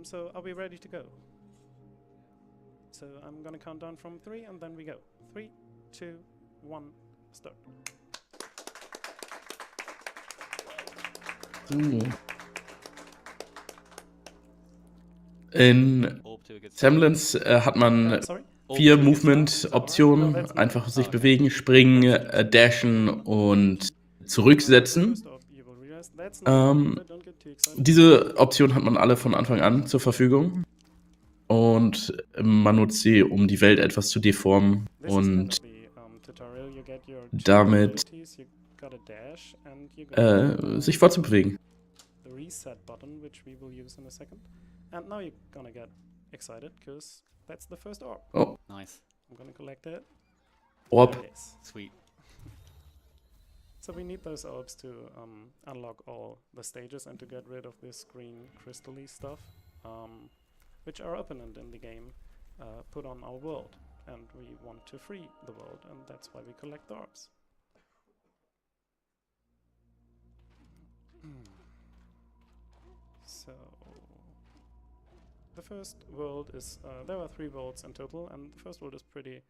So are we ready to go? So I'm gonna count down from 3 and then we go. 3, 2, 1, start. In Semblance hat man 4 Movement-Optionen. Einfach sich bewegen, springen, dashen und zurücksetzen. Diese Optionen hat man alle von Anfang an zur Verfügung. Und man nutzt sie, um die Welt etwas zu deformen und damit sich fortzubewegen. And now you're gonna get excited because that's the first orb. Oh. Nice. I'm gonna collect it. Orb. Sweet. So we need those orbs to unlock all the stages and to get rid of this green crystal-y stuff, which our opponent in the game put on our world. And we want to free the world, and that's why we collect orbs. So the first world is, there are 3 worlds in total, and the first world is pretty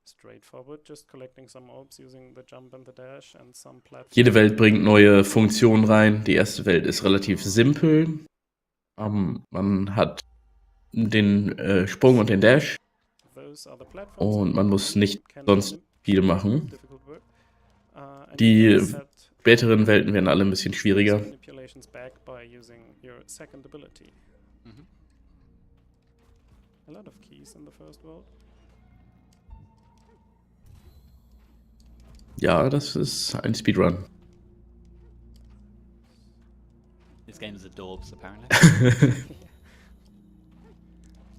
straightforward, just collecting some orbs using the jump and the dash and some platforms. Jede Welt bringt neue Funktionen rein. Die erste Welt ist relativ simpel. Man hat den Sprung und den Dash. Und man muss nicht sonst viel machen. Die späteren Welten werden alle ein bisschen schwieriger. A lot of keys in the first world. Ja, das ist ein Speedrun. This game is adorbs, apparently.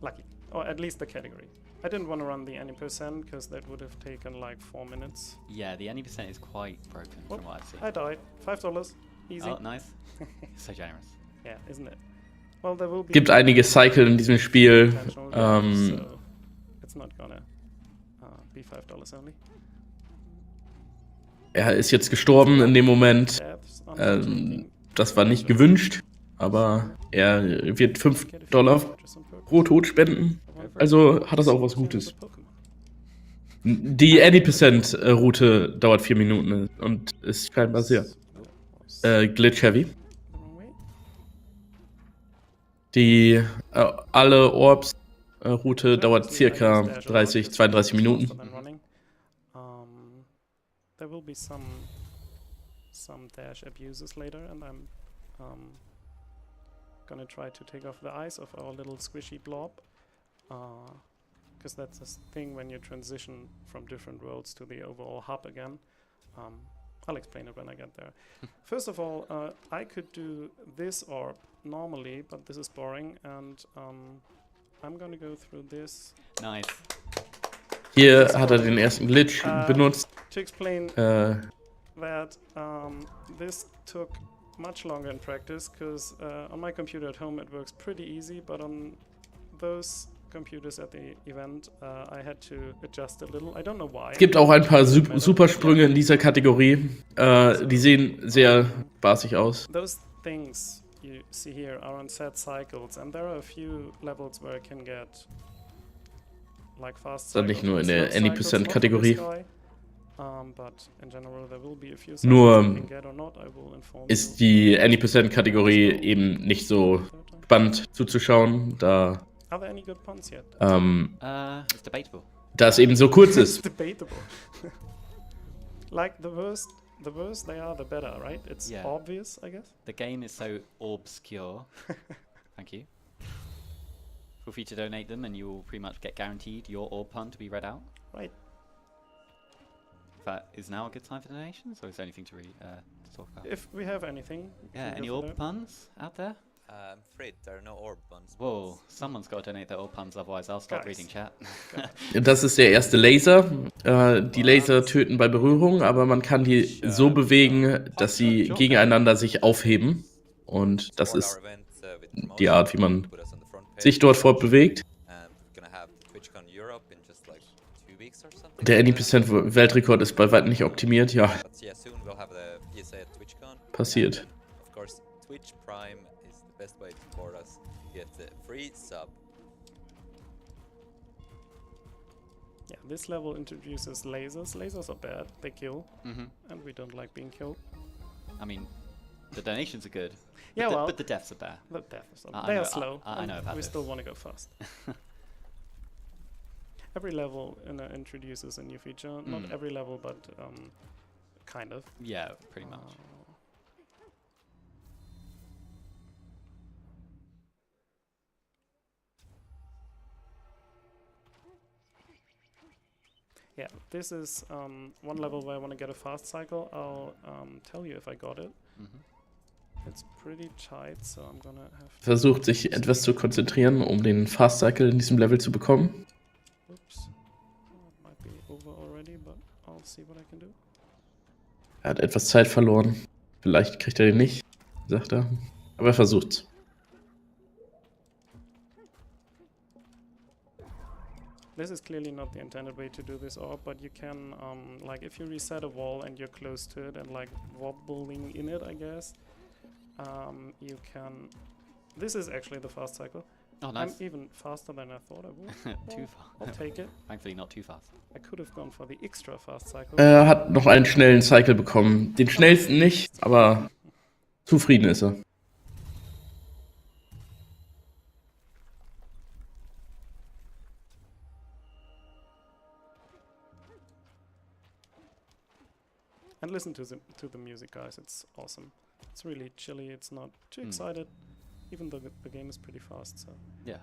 Lucky. Or at least the category. I didn't want to run the any percent because that would have taken like 4 minutes. Yeah, the any percent is quite broken from what I've seen. I died. $5. Easy. Oh, nice. So generous. Yeah, isn't it? Well, there will be Gibt einige Cycle in diesem Spiel. so it's not gonna be $5 only. Er ist jetzt gestorben in dem Moment. Das war nicht gewünscht, aber er wird $5 pro Tod spenden. Also hat das auch was Gutes. Die 80% Route dauert 4 Minuten und ist scheinbar sehr glitch-heavy. Die alle Orbs Route dauert circa 32 Minuten. There will be some dash abuses later, and I'm gonna try to take off the eyes of our little squishy blob, because that's a thing when you transition from different worlds to the overall hub again. I'll explain it when I get there. First of all, I could do this orb normally, but this is boring, and I'm gonna go through this. Nice. Hier hat er den ersten Glitch benutzt. To explain that this took much longer in practice, because on my computer at home it works pretty easy, but on those computers at the event I had to adjust a little. I don't know why. Es gibt auch ein paar Supersprünge in dieser Kategorie. Die sehen sehr spaßig aus. Those things you see here are on set cycles, and there are a few levels where I can get like fast Dann nicht nur in der any percent Kategorie. Nur ist die any percent Kategorie eben nicht so spannend zuzuschauen, da da es eben so kurz ist. Like the worse they are, the better, right? It's obvious, I guess. The game is so obscure. Thank you. Feel free to donate them, and you will pretty much get guaranteed your orb pun to be read out. Right. That is now a good time for donations, or is there anything to talk about? If we have anything. Yeah, any orb puns out there? I'm afraid there are no orb puns. Whoa, someone's got to donate their orb puns, otherwise I'll stop reading chat. Das ist der erste Laser. Die Laser töten bei Berührung, aber man kann die so bewegen, dass sie gegeneinander sich aufheben. Und das ist die Art, wie man sich dort fortbewegt. Der any percent Weltrekord ist bei weitem nicht optimiert, ja. Passiert. get a free sub. Yeah, this level introduces lasers. Lasers are bad, they kill, Mm-hmm. and we don't like being killed. I mean, the donations are good. Yeah, but well, but the deaths are bad. the death is I they know- are slow. I and know about we this. still want to go fast. Every level introduces a new feature. Not Mm. every level, but kind of. Yeah, pretty much. Yeah, this is one level where I want to get a fast cycle. I'll tell you if I got it. Mhm. It's pretty tight, so I'm gonna have to... Versucht sich etwas zu konzentrieren, um den Fast Cycle in diesem Level zu bekommen. Oops. It might be over already, but I'll see what I can do. Er hat etwas Zeit verloren. Vielleicht kriegt er den nicht, sagt er. Aber er versucht's. This is clearly not the intended way to do this orb, but you can, like, if you reset a wall and you're close to it and, like, wobbling in it, I guess, you can... This is actually the fast cycle. Oh, nice. I'm even faster than I thought I would. Too Well, far. I'll take it. Thankfully, not too fast. I could have gone for the extra fast cycle. Er hat noch einen schnellen Cycle bekommen. Den schnellsten nicht, aber zufrieden ist er. And listen to the music, guys. It's awesome. It's really chilly. It's not too excited, even though the game is pretty fast. So Yeah.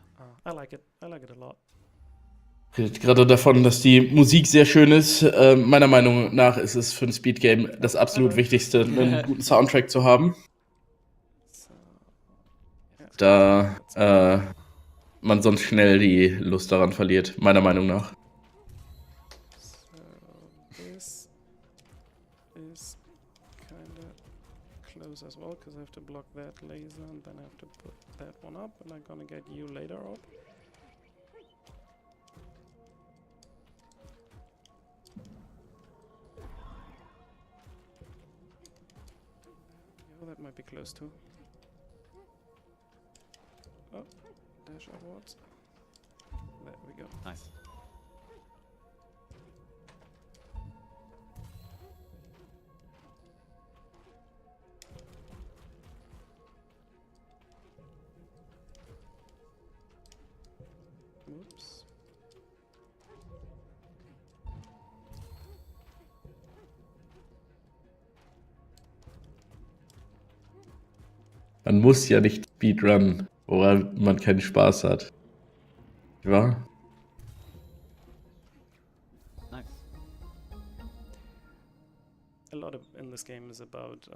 I like it. I like it a lot. Redet gerade davon, dass die Musik sehr schön ist. Meiner Meinung nach ist es für ein Speedgame das absolut Wichtigste, einen guten Soundtrack zu haben. So, yeah. Da man sonst schnell die Lust daran verliert, meiner Meinung nach. So this is kind of close as well, because I have to block that laser and then I have to put that one up, and I'm gonna get you later up. Oh, that might be close too. Oh, dash upwards. There we go. Nice. Oops. Man muss ja nicht Speedrun, woran man keinen Spaß hat. Nicht wahr? Nice. A lot of in this game is about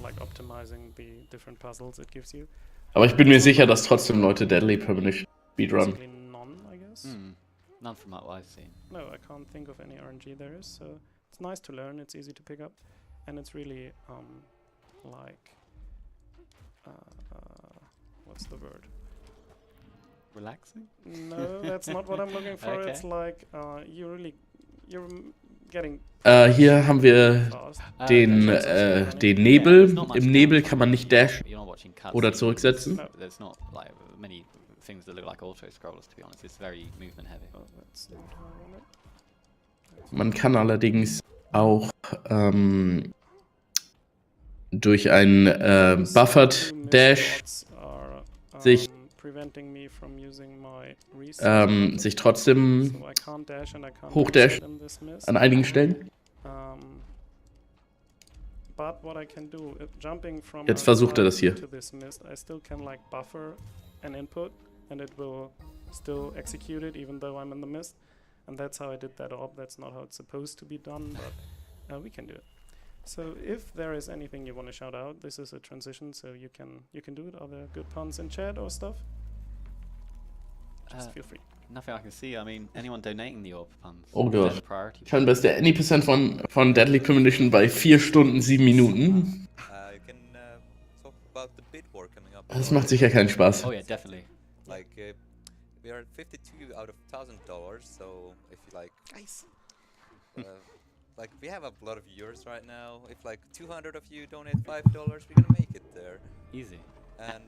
like optimizing the different puzzles it gives you. Aber ich bin mir sicher, dass trotzdem Leute Deadly Premonition Speedrun. Basically none, I guess. None from what I've seen. No, I can't think of any RNG there is, so it's nice to learn, it's easy to pick up, and it's really like what's the word? Relaxing? No, that's not what I'm looking for. Okay. It's like you're getting Hier haben wir fast. den Nebel. Im Nebel kann man nicht dashen You're not watching cutscenes. oder zurücksetzen. No. There's not like many things that look like auto scrollers, to be honest. It's very movement heavy. Oh, that's not how I want it. Man kann allerdings auch durch einen Buffered Two Dash mist dots are, sich- preventing me from using my reset. sich trotzdem So I can't dash and I can't hochdashen reset in this mist. an einigen Stellen. But what I can do, jumping from Jetzt versucht er das hier. to this mist, I still can like buffer an input, and it will still execute it even though I'm in the mist. And that's how I did that orb. That's not how it's supposed to be done, but we can do it. So if there is anything you want to shout out, this is a transition, so you can do it. Are there good puns in chat or stuff? Just feel free. Nothing I can see. I mean, anyone donating the orb puns? Oh Is that Gott. a priority? Scheinbar ist der Any% von Deadly Premonition bei 4 Stunden 7 Minuten. You can talk about the bid war coming up. Das macht sicher keinen Spaß. Oh yeah, definitely. Like we are at 52 out of $1,000, so if you like, Guys. like we have a lot of viewers right now. If like 200 of you donate $5, we're gonna make it there. Easy. And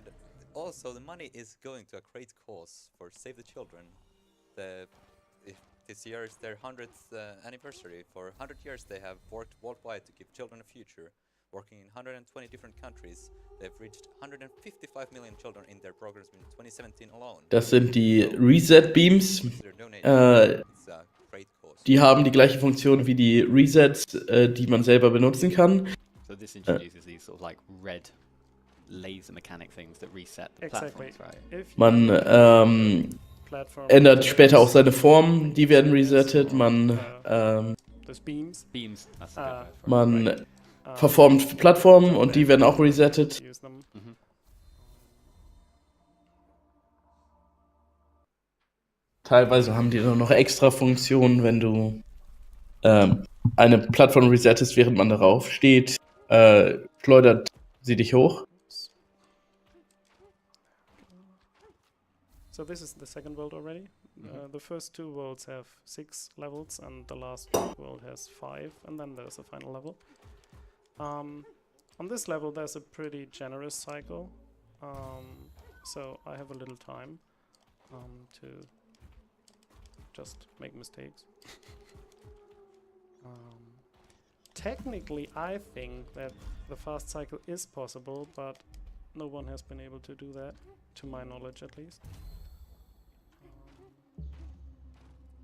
also the money is going to a great cause for Save the Children. This year is their 100th anniversary. For 100 years they have worked worldwide to give children a future. Working in 120 different countries, they've reached 155 million children in their programs in 2017 alone. Das sind die Reset Beams. Consider donating. It's a great cause. Die haben die gleiche Funktion wie die Resets, die man selber benutzen kann. So this introduces these sort of like red laser mechanic things that reset the Exactly. platforms, right? If you Man platform ändert später auch seine Form, die werden resettet. Man those beams, Beams, that's a good word for it. man verformt Plattformen und die werden auch resettet. use them. Teilweise haben die dann noch extra Funktionen, wenn du eine Plattform resettest, während man darauf steht, schleudert sie dich hoch. So this is the second world already. The first two worlds have 6 levels, and the last world has 5, and then there's a final level. On this level, there's a pretty generous cycle, so I have a little time to just make mistakes. Technically, I think that the fast cycle is possible, but no one has been able to do that, to my knowledge at least.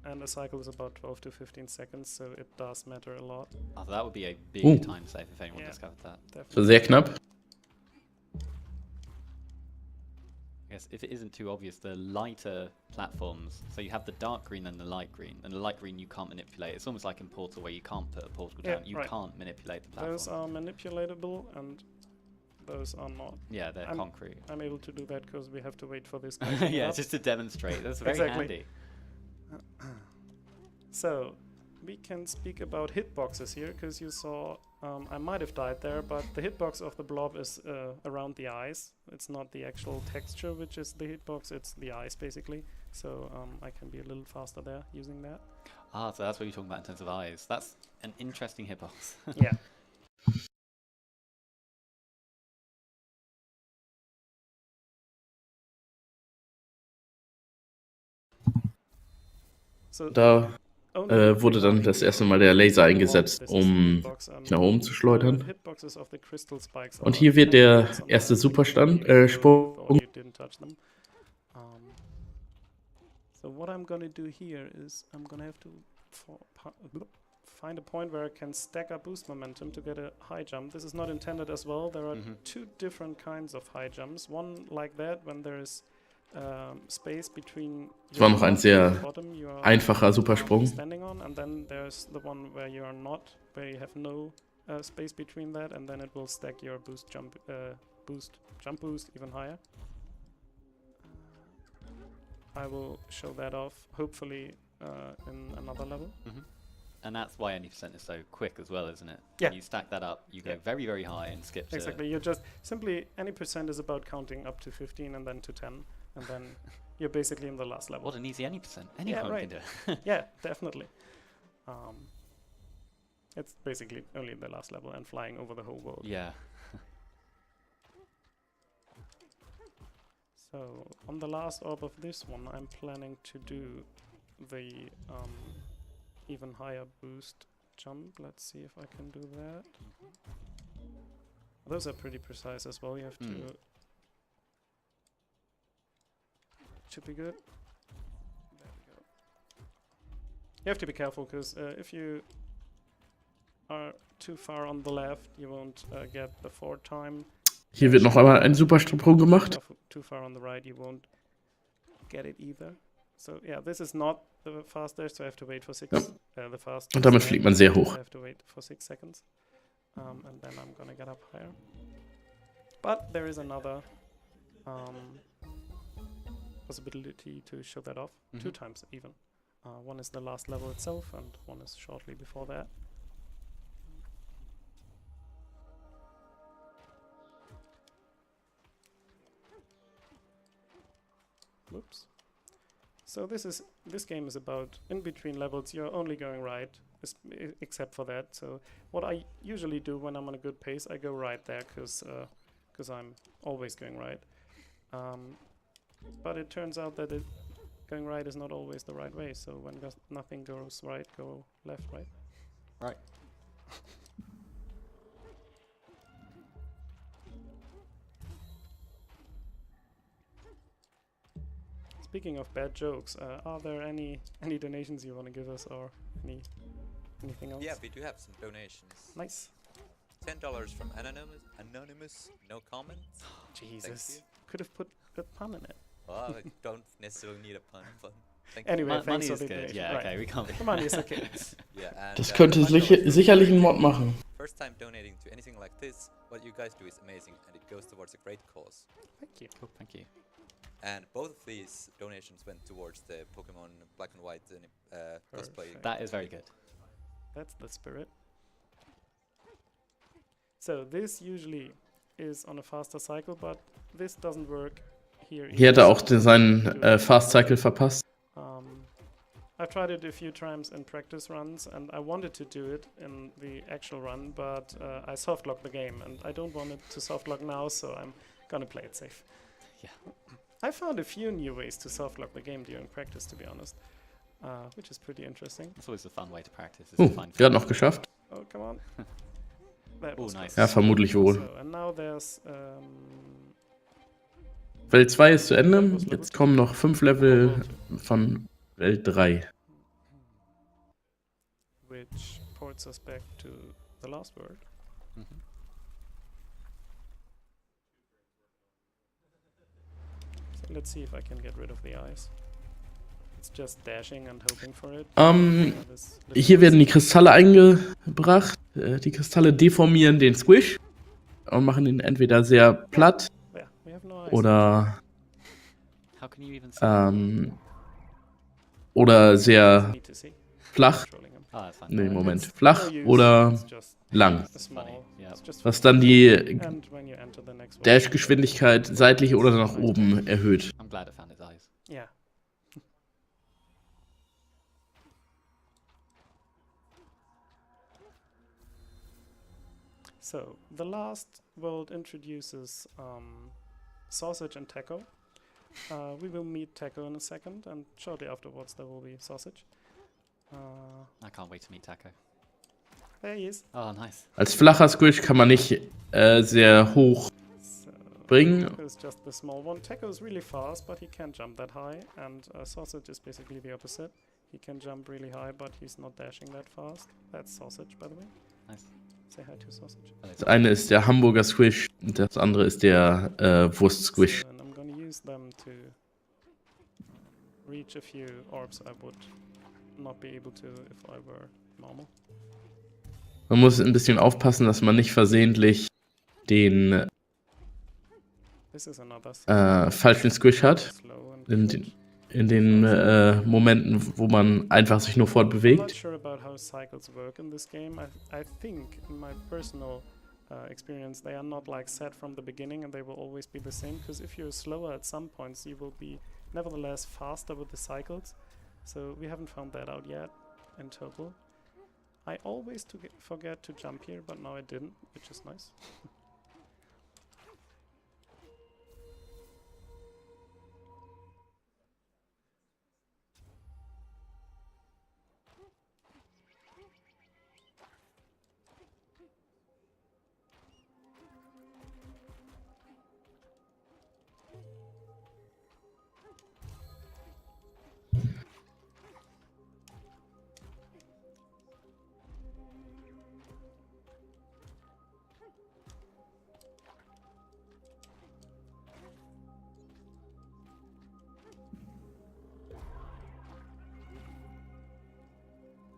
And a cycle is about 12 to 15 seconds, so it does matter a lot. Oh, that would be a big Ooh. time save if anyone Yeah. discovered that. So sehr knapp. I guess if it isn't too obvious, the lighter platforms, so you have the dark green and the light green, and the light green you can't manipulate. It's almost like in Portal where you can't put a portal Yeah, down. You right. can't manipulate the Those platform. are manipulatable, and those are not. Yeah, they're I'm- concrete. I'm able to do that because we have to wait for this guy to Yeah, go up. just to demonstrate. That's very Exactly. handy. So, we can speak about hitboxes here, because you saw, I might have died there, but the hitbox of the blob is around the eyes. It's not the actual texture which is the hitbox, it's the eyes basically. So I can be a little faster there using that. Ah, so that's what you're talking about in terms of eyes. That's an interesting hitbox. Yeah. So Da only wurde dann das erste Mal der Laser eingesetzt, um nach oben zu schleudern. hitboxes of the crystal spikes Und are hier wird der tiny ones on erste the Superstand, before Sprung. you didn't touch them. So what I'm gonna do here is I'm gonna have to find a point where I can stack up boost momentum to get a high jump. This is not intended as well. There are two different kinds of high jumps. One like that, when there is space between Es war your noch ein top sehr and bottom you are einfacher Supersprung. standing on, and then there's the one where you are not, where you have no space between that, and then it will stack your jump boost even higher. I will show that off, hopefully in another level. And that's why any percent is so quick as well, isn't it? Yeah. You stack that up, you go Yeah. very, very high and skip to... Exactly, you're just simply, any percent is about counting up to 15 and then to 10, and then you're basically in the last level. What an easy any percent. Anyone right. can do it. Yeah, definitely. It's basically only the last level and flying over the whole world. Yeah. So, on the last orb of this one, I'm planning to do the even higher boost jump. Let's see if I can do that. Those are pretty precise as well. You have to... Should be good. There we go. You have to be careful, because if you are too far on the left, you won't get the forward time. Hier wird noch einmal ein Supersprung gemacht. Too far on the right, you won't get it either. So yeah, this is not the fastest, so I have to wait for 6. The fastest. Und damit fliegt man sehr hoch. I have to wait for 6 seconds, and then I'm gonna get up higher. But there is another possibility to show that off 2 times even. One is the last level itself, and one is shortly before that. Whoops. So this game is about in between levels. You're only going right, except for that. So what I usually do when I'm on a good pace, I go right there, because I'm always going right. But it turns out that going right is not always the right way. So when nothing goes right, go left, right? Right. Speaking of bad jokes, are there any donations you want to give us, or anything else? Yeah, we do have some donations. Nice. $10 from Anonymous, no comments. Jesus. Could have put a pun in it. Well, I don't necessarily need a pun. Thank Anyway, Money thanks for is the good. donation. Yeah, Right. okay, we can't. The money is okay. you. Yeah, and, Das könnte $5 sicherlich ein Mod machen. First time donating to anything like this. What you guys do is amazing, and it goes towards a great cause. Thank you. Cool, thank you. And both of these donations went towards the Pokemon Black and White cosplay. Perfect. That is very good. That's the spirit. So this usually is on a faster cycle, but this doesn't work here. Hier hat either, er auch so seinen do it Fast Cycle verpasst. I've tried it a few times in practice runs, and I wanted to do it in the actual run, but I softlocked the game, and I don't want it to softlock now, so I'm gonna play it safe. Yeah. I found a few new ways to softlock the game during practice, to be honest, which is pretty interesting. That's always a fun way to practice. Is to find Gerade noch geschafft. Oh, come on. That Oh, was nice. Ja, vermutlich wohl. So, and now there's Welt 2 ist zu Ende. Jetzt kommen noch 5 Level von Welt 3. which ports us back to the last world. Mhm. So let's see if I can get rid of the eyes. It's just dashing and hoping for it. This little Hier werden die Kristalle eingebracht. Die Kristalle deformieren den Squish und machen ihn entweder sehr platt Yeah, we have no eyes. oder, How can you even see? oder sehr Need to see. flach. Controlling him. Ah, that's fine. Nee, It's Moment. no Flach use, oder it's just lang. a small. Funny, yeah. It's just Was funny. dann die And when you enter the next world, Dash-Geschwindigkeit seitlich oder nach oben erhöht. I'm glad I found his eyes. Yeah. So, the last world introduces sausage and taco. We will meet taco in a second, and shortly afterwards there will be sausage. I can't wait to meet Taco. There he is. Oh, nice. Als flacher Squish kann man nicht sehr hoch So, bringen. Taco is just the small one. Taco is really fast, but he can't jump that high, and sausage is basically the opposite. He can jump really high, but he's not dashing that fast. That's sausage, by the way. Nice. Say hi to sausage. Das eine ist der Hamburger Squish und das andere ist der Wurst-Squish. So, and I'm gonna use them to reach a few orbs I would not be able to if I were normal. Man muss ein bisschen aufpassen, dass man nicht versehentlich den This is another falschen Squish hat. slow and In, cute. in den Momenten, wo man einfach sich nur I'm not fortbewegt. sure about how cycles work in this game. I think, in my personal experience, they are not like set from the beginning and they will always be the same. Because if you're slower at some points, you will be nevertheless faster with the cycles. So we haven't found that out yet in total. I always forget to jump here, but now I didn't, which is nice.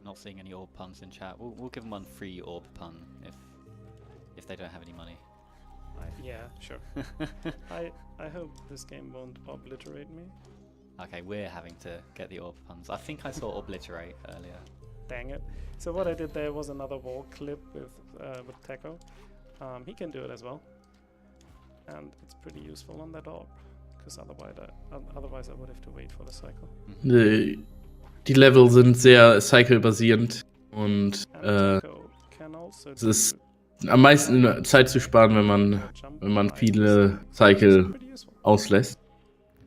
Not seeing any orb puns in chat. We'll give them one free orb pun if they don't have any money. Yeah, sure. I hope this game won't obliterate me. Okay, we're having to get the orb puns. I think I saw obliterate earlier. Dang it. So what I did there was another wall clip with Taco. He can do it as well. And it's pretty useful on that orb. Because otherwise I would have to wait for the cycle. Die Level sind sehr cycle-basierend und And Taco can also es ist am meisten Zeit zu sparen, wenn man viele Cycle pretty useful. auslässt.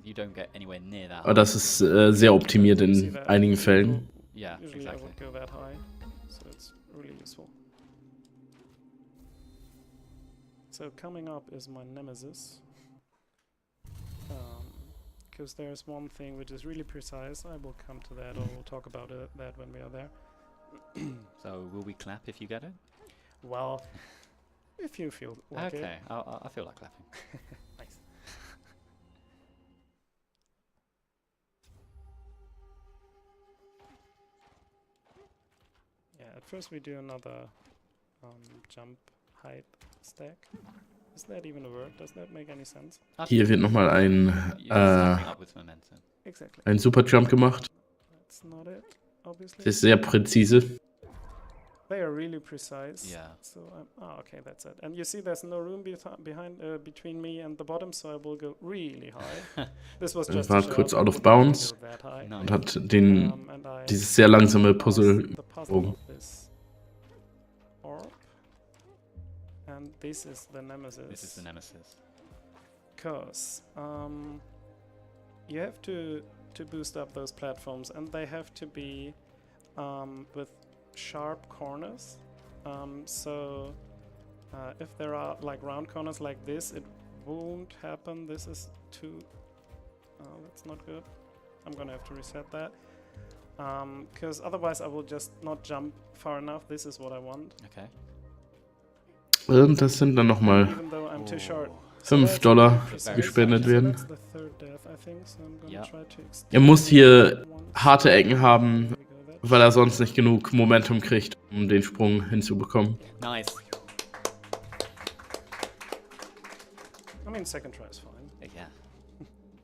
You don't get anywhere near that. Aber das ist sehr optimiert You see in that? einigen Usually Fällen. Yeah, Usually I exactly. would go that high, so it's really useful. So coming up is my nemesis. Because there's one thing which is really precise. I will come to that, or we'll talk about that when we are there. So will we clap if you get it? Well, if you feel like Okay, it. I feel like clapping. Nice. Yeah, at first we do another jump height stack. Is that even a word? Does that make any sense? Hier wird nochmal Snapping upwards momentum. Exactly. ein Super Jump gemacht. That's not it, obviously. Das ist sehr präzise. They are really precise. Yeah. So okay, that's it. And you see, there's no room between me and the bottom, so I will go really high. This was just War to show kurz up, out I of wouldn't have to bounds go that high. Nice. und hat den, And I dieses sehr langsame pass Puzzle the puzzle gezogen. of this orb, and this is the nemesis. This is the nemesis. Because you have to boost up those platforms, and they have to be with sharp corners. So if there are like round corners like this, it won't happen. This is too... that's not good. I'm gonna have to reset that. Because otherwise I will just not jump far enough. This is what I want. Okay. Und das sind dann nochmal Even though I'm too short. $5, Precise. die gespendet So werden. that's the third death, I think. So I'm gonna Yeah. try to extend Er muss hier once. harte Ecken haben, There we go, that weil er sonst nicht genug Momentum kriegt, um den Sprung hinzubekommen. Nice. I mean, second try is fine. Yeah.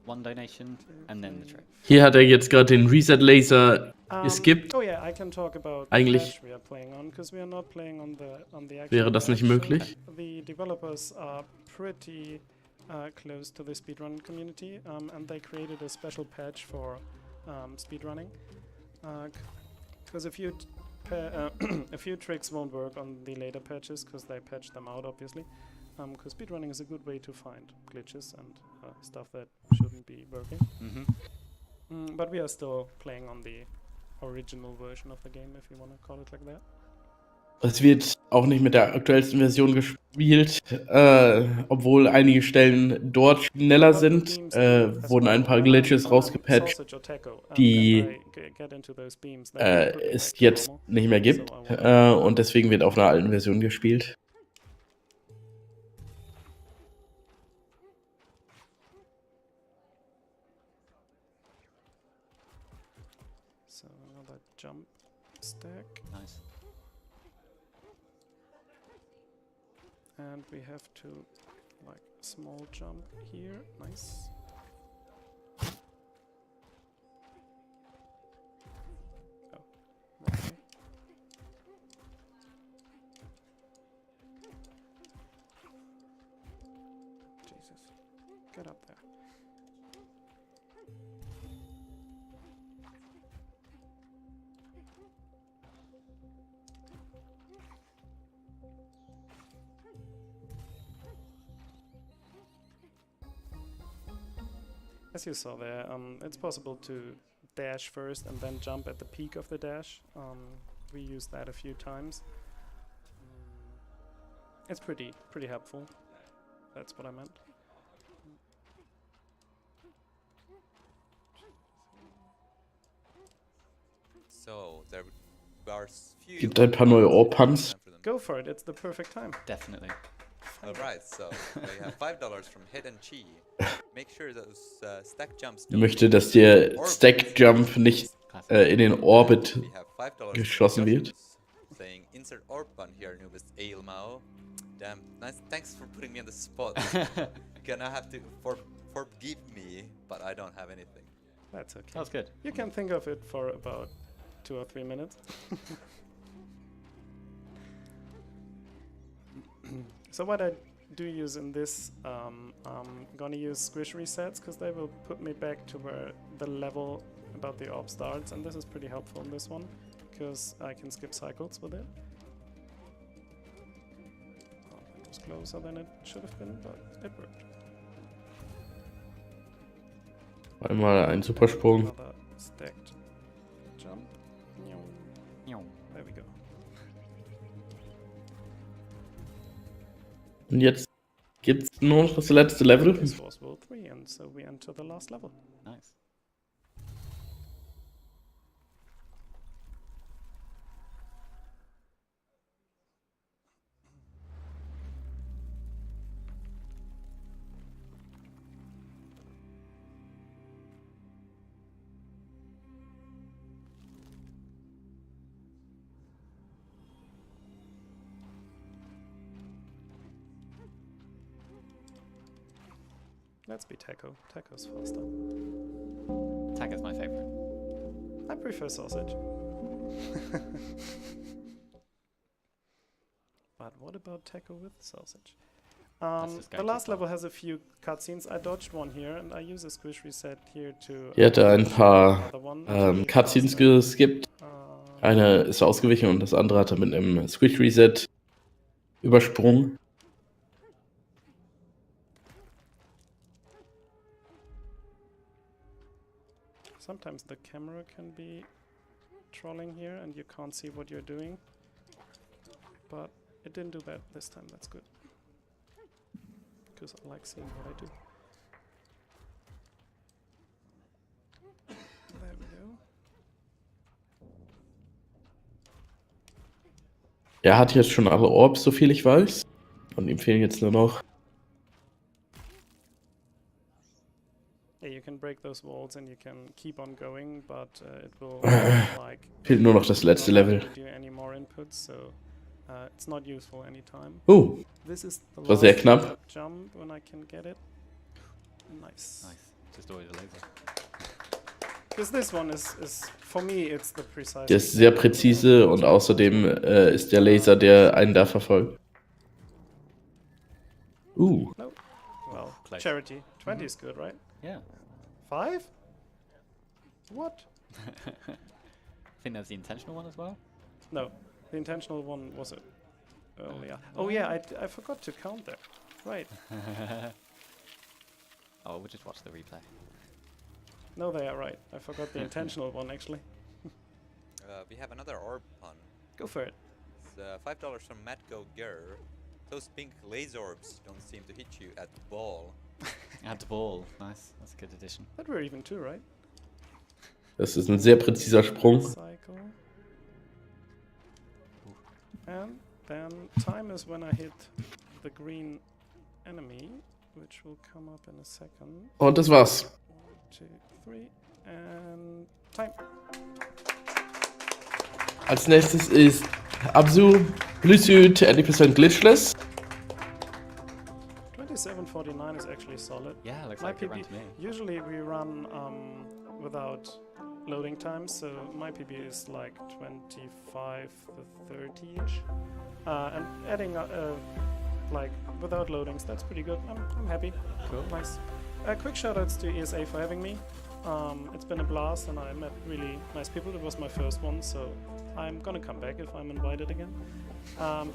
One donation and then the trick. Hier hat er jetzt gerade den Reset Laser geskippt. Oh yeah, I can talk about Eigentlich the patch we are playing on, because we are not playing on the actual wäre das nicht patch. möglich. The developers are pretty close to the speedrun community, and they created a special patch for speedrunning. Because a few tricks won't work on the later patches, because they patched them out, obviously. Because speedrunning is a good way to find glitches and stuff that shouldn't be working. But we are still playing on the original version of the game, if you want to call it like that. Es wird auch nicht mit der aktuellsten Version gespielt, obwohl einige Stellen dort schneller sind, wurden ein paar Glitches rausgepatcht, die es jetzt nicht mehr gibt, und deswegen wird auf einer alten Version gespielt. So another jump stack. Nice. And we have to, like, small jump here. Nice. Oh, okay. Jesus. Get up there. As you saw there, it's possible to dash first and then jump at the peak of the dash. We used that a few times. It's pretty helpful. That's what I meant. So there are few. Gibt ein paar neue Orb-Pumps. Go for it, it's the perfect time. Definitely. Alright, so we have $5 from Head and Chi. Make sure those stack jumps. Er möchte, dass der Stack Jump nicht in den Orbit We have $5 geschossen from wird. Joshus, saying insert orb button here, newest Ailmao. Damn, nice. Thanks for putting me on the spot. You're gonna have to forgive me, but I don't have anything. That's okay. That was good. You can think of it for about 2 or 3 minutes. So what I do use in this, I'm gonna use squish resets, because they will put me back to where the level about the orb starts, and this is pretty helpful in this one, because I can skip cycles with it. Oh, it was closer than it should have been, but it worked. Einmal ein Supersprung. Another stacked jump. There we go. Und jetzt gibt's nur noch das letzte Level. This was World 3, and so we enter the last level. Nice. Let's be Taco. Taco's faster. Taco's my favorite. I prefer sausage. But what about Taco with sausage? just The going too last far. level has a few cutscenes. I dodged one here, and I use a squish reset here to. Hier hat er ein paar Another one. Cutscenes geskippt. Uh, Eine ist ausgewichen und das andere hat er mit einem Squish Reset übersprungen. Sometimes the camera can be trolling here, and you can't see what you're doing. But it didn't do that this time. That's good. Because I like seeing what I do. There we go. Er hat jetzt schon alle Orbs, so viel ich weiß. Und ihm fehlen jetzt nur noch. Yeah, you can break those walls and you can keep on going, but it will like Fehlt nur noch das letzte not Level. let you do any more inputs, so it's not useful anytime. This is the war sehr last knapp. jump when I can get it. Nice. Nice. Just always a laser. Because this one is for me it's the precise. Der ist sehr präzise und außerdem ist der Laser, der einen da verfolgt. No. Well, Close. charity. 20 is good, right? Yeah. 5? What? I think there's the intentional one as well. No, the intentional one was it earlier. Oh yeah, I forgot to count that. Right. Oh, we'll just watch the replay. No, they are right. I forgot the intentional one actually. We have another orb pun. Go for it. It's $5 from Matt Go Ger. Those pink laser orbs don't seem to hit you at the ball. Add the ball. Nice. That's a good addition. That were even 2, right? Das ist ein sehr präziser Sprung. Cycle. And then time is when I hit the green enemy, which will come up in a second. Und das war's. 1, 2, 3, and time. Als nächstes ist Absu, Blue Suit, 80% glitchless. 2749 is actually solid. Yeah, looks My like it ran PB, to me. usually we run without loading times, so my PB is like 25 to 30-ish. And adding like without loadings, that's pretty good. I'm happy. Cool. Nice. Quick shoutouts to ESA for having me. It's been a blast and I met really nice people. It was my first one, so I'm gonna come back if I'm invited again.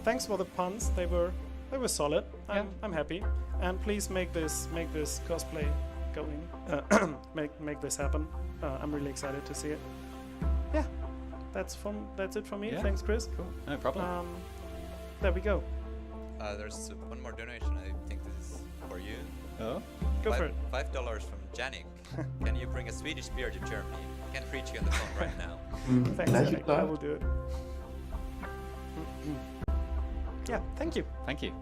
Thanks for the puns. They were solid. I'm happy. And please make this cosplay going. Make this happen. I'm really excited to see it. Yeah, that's it from me. Yeah. Thanks, Chris. Cool. No problem. There we go. There's one more donation. I think this is for you. Oh. Go for it. $5 from Janik. Can you bring a Swedish beer to Germany? I can't reach you on the phone right now. Thanks, Yannick. I will do it. Yeah, thank you. Thank you.